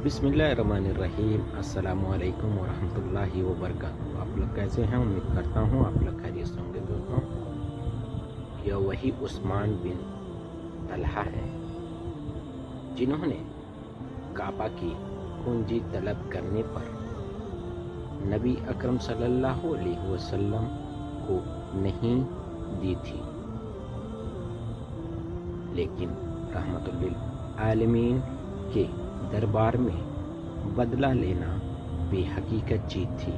बिस्मिल्लाहिर्रहमानिर्रहीम। अस्सलामुअलैकुम वरहमतुल्लाहि वबरकातुहू। आप लोग कैसे हैं? उम्मीद करता हूँ आप लोग खैरियत से होंगे। दोस्तों, यह वही उस्मान बिन तलहा है जिन्होंने काबा की कुंजी तलब करने पर नबी अकरम सल्लल्लाहु अलैहि वसल्लम को नहीं दी थी, लेकिन रहमतुल लिल आलमीन के दरबार में बदला लेना बेहकीकत चीज थी।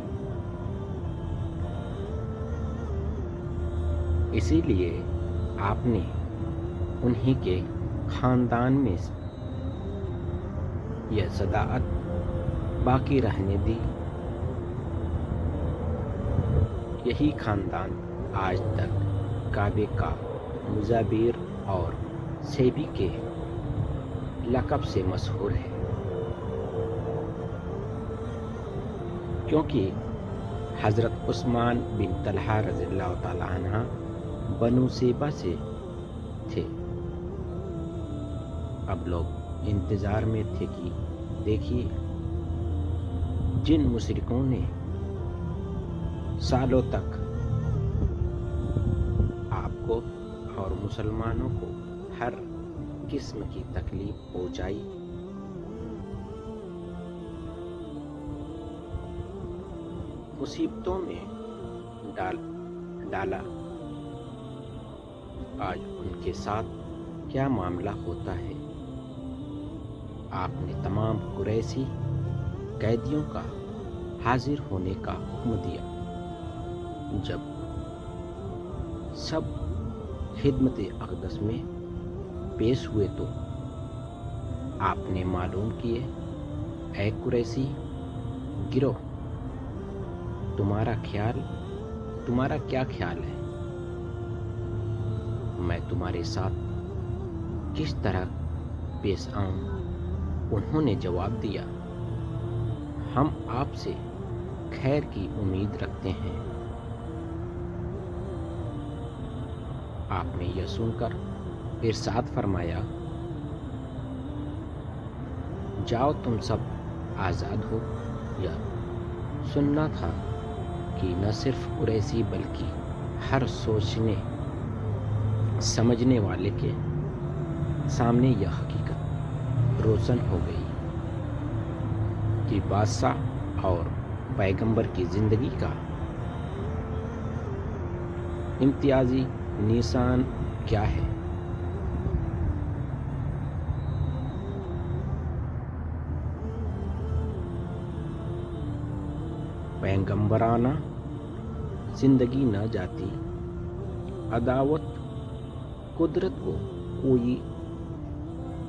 इसीलिए आपने उन्हीं के खानदान में यह सदाअत बाकी रहने दी। यही खानदान आज तक काबे का मुजाबिर और सेबी के लक़ब से मशहूर है, क्योंकि हज़रत उस्मान बिन तलहा रज़ियल्लाहु ताला अन्हा बनु सेबा से थे। अब लोग इंतज़ार में थे कि देखिए, जिन मुशरिकों ने सालों तक आपको और मुसलमानों को हर किस्म की तकलीफ पहुंचाई, मुसीबतों में डाला, आज उनके साथ क्या मामला होता है। आपने तमाम कुरैशी कैदियों का हाजिर होने का हुक्म दिया। जब सब खिदमत अक़दस में पेश हुए तो आपने मालूम किए, ऐ कुरैशी गिरोह, तुम्हारा क्या ख्याल है? मैं तुम्हारे साथ किस तरह पेश आऊं? उन्होंने जवाब दिया, हम आपसे खैर की उम्मीद रखते हैं। आपने यह सुनकर इरशाद फरमाया, जाओ तुम सब आज़ाद हो। यह सुनना था कि न सिर्फ कुरैशी बल्कि हर सोचने समझने वाले के सामने यह हकीकत रोशन हो गई कि बादशाह और पैगंबर की ज़िंदगी का इम्तियाजी निशान क्या है। पैगंबराना जिंदगी न जाती, अदावत कुदरत को कोई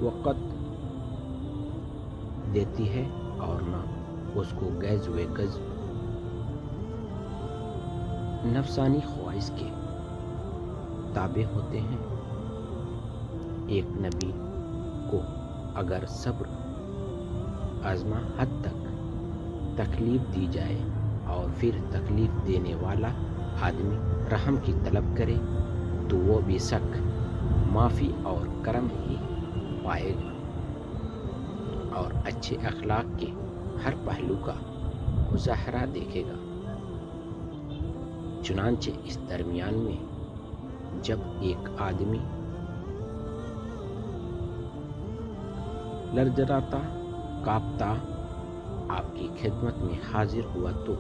वक़्त देती है और न उसको गैज़ व गज़ नफसानी ख्वाहिश के ताबे होते हैं। एक नबी को अगर सब्र आज़मा हद तक तकलीफ दी जाए और फिर तकलीफ देने वाला आदमी रहम की तलब करे तो वो बेशक माफ़ी और करम ही पाएगा और अच्छे अखलाक के हर पहलू का मुज़ाहरा देखेगा। चुनांचे इस दरमियान में जब एक आदमी लरजराता कांपता आपकी खिदमत में हाजिर हुआ तो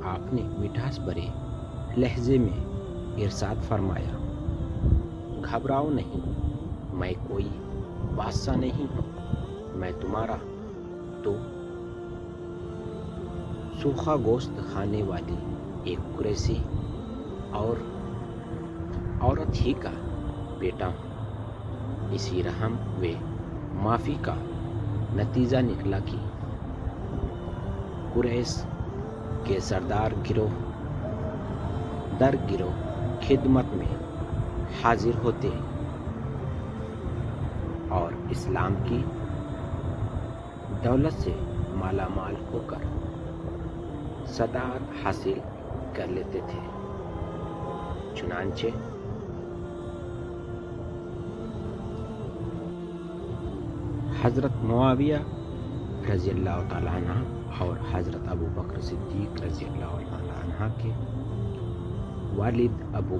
आपने मिठास भरे लहजे में इरशाद फरमाया, घबराओ नहीं, मैं कोई बादशाह नहीं हूँ, मैं तुम्हारा तो सूखा गोश्त खाने वाली एक कुरैशी और औरत ही का बेटा हूँ। इसी रहम व माफ़ी का नतीजा निकला कि कुरैश के सरदार गिरोह दर गिरोह खिदमत में हाजिर होते और इस्लाम की दौलत से मालामाल होकर सदाअत हासिल कर लेते थे। चुनांचे हज़रत मुआविया رضی اللہ تعالیٰ عنہ اور حضرت ابو بکر صدیق رضی اللہ تعالیٰ عنہ کے والد ابو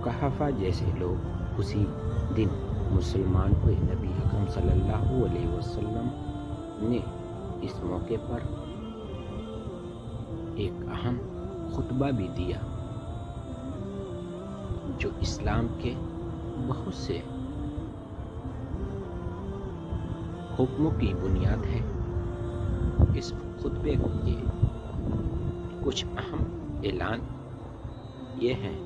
قحافہ جیسے لوگ اسی دن مسلمان ہوئے۔ نبی اکرم صلی اللہ علیہ وسلم نے اس موقع پر ایک اہم خطبہ بھی دیا جو اسلام کے بہت سے حکموں کی بنیاد ہے۔ اس خطبے کے کچھ اہم اعلان یہ ہیں: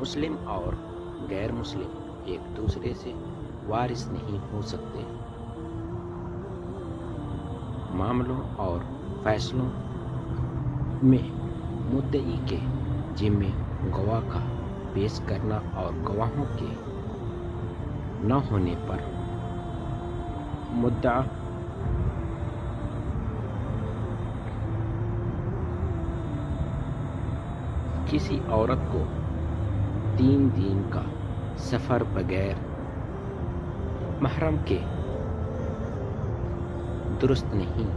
مسلم اور غیر مسلم ایک دوسرے سے وارث نہیں ہو سکتے۔ معاملوں اور فیصلوں میں مدعی کے ذمے گواہ کا پیش کرنا اور گواہوں کے نہ ہونے پر مدعا کسی عورت کو 3 دن کا سفر بغیر محرم کے درست نہیں۔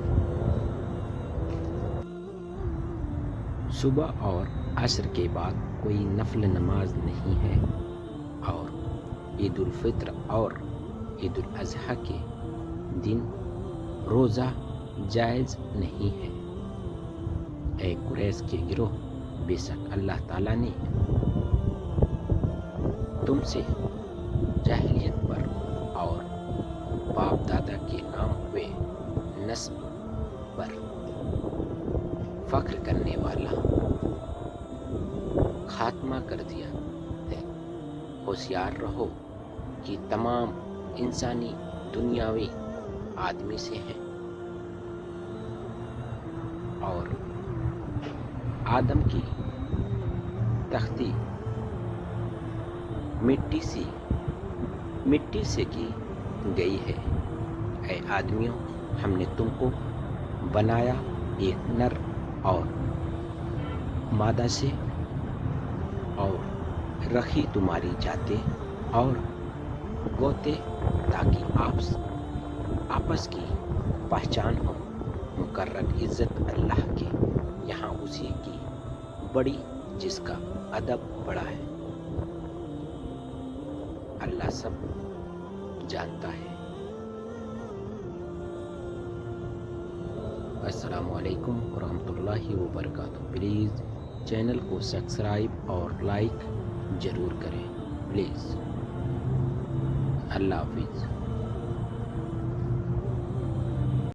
صبح اور عصر کے بعد کوئی نفل نماز نہیں ہے، اور عید الفطر اور عید الاضحیٰ کے دن روزہ جائز نہیں ہے۔ اے قریش کے گروہ، بے شک اللہ تعالیٰ نے تم سے جاہلیت پر اور باپ دادا کے نام ہوئے نسب پر فخر کرنے والا خاتمہ کر دیا ہے۔ ہوشیار رہو کہ تمام انسانی دنیاوی آدمی سے ہیں، اور آدم کی تختی مٹی سے کی گئی ہے۔ اے آدمیوں، ہم نے تم کو بنایا ایک نر اور مادہ سے، اور رکھی تمہاری ذاتیں اور گوتے تاکہ آپس کی پہچان ہو۔ مقرر عزت اللہ کے یہاں اسی کی بڑی جس کا ادب بڑا ہے۔ اللہ سب جانتا ہے۔ السلام علیکم ورحمۃ اللہ وبرکاتہ۔ پلیز چینل کو سبسکرائب اور لائک ضرور کریں پلیز۔ اللہ حافظ۔